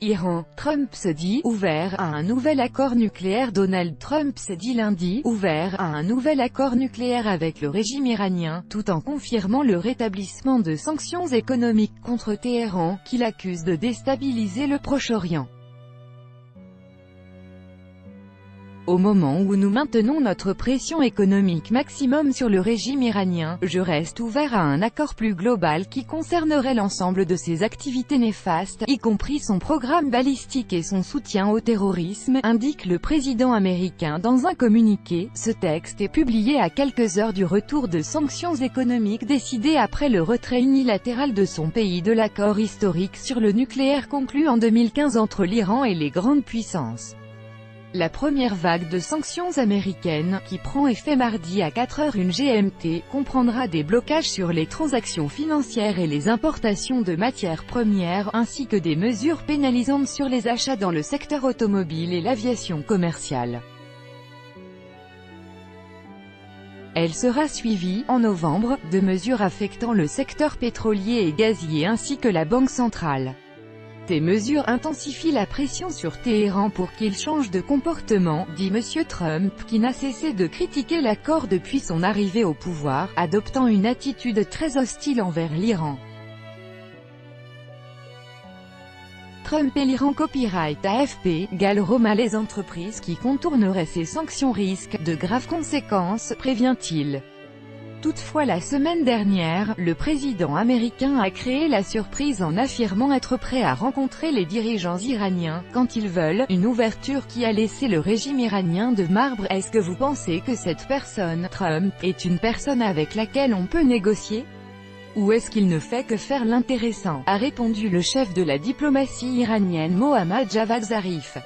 Iran, Trump se dit « ouvert à un nouvel accord nucléaire ». Donald Trump s'est dit lundi « ouvert à un nouvel accord nucléaire avec le régime iranien », tout en confirmant le rétablissement de sanctions économiques contre Téhéran, qu'il accuse de déstabiliser le Proche-Orient. Au moment où nous maintenons notre pression économique maximum sur le régime iranien, je reste ouvert à un accord plus global qui concernerait l'ensemble de ses activités néfastes, y compris son programme balistique et son soutien au terrorisme, indique le président américain dans un communiqué. Ce texte est publié à quelques heures du retour de sanctions économiques décidées après le retrait unilatéral de son pays de l'accord historique sur le nucléaire conclu en 2015 entre l'Iran et les grandes puissances. La première vague de sanctions américaines, qui prend effet mardi à 4h01 GMT, comprendra des blocages sur les transactions financières et les importations de matières premières, ainsi que des mesures pénalisantes sur les achats dans le secteur automobile et l'aviation commerciale. Elle sera suivie, en novembre, de mesures affectant le secteur pétrolier et gazier ainsi que la Banque centrale. Ces mesures intensifient la pression sur Téhéran pour qu'il change de comportement, dit M. Trump, qui n'a cessé de critiquer l'accord depuis son arrivée au pouvoir, adoptant une attitude très hostile envers l'Iran. Trump et l'Iran. Copyright AFP, Gal-Roma. Les entreprises qui contourneraient ces sanctions risquent de graves conséquences, prévient-il. Toutefois, la semaine dernière, le président américain a créé la surprise en affirmant être prêt à rencontrer les dirigeants iraniens, quand ils veulent, une ouverture qui a laissé le régime iranien de marbre. Est-ce que vous pensez que cette personne, Trump, est une personne avec laquelle on peut négocier? Ou est-ce qu'il ne fait que faire l'intéressant, a répondu le chef de la diplomatie iranienne Mohammad Javad Zarif.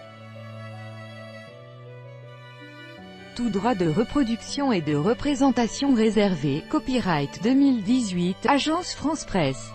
Tout droit de reproduction et de représentation réservé. Copyright 2018, Agence France Presse.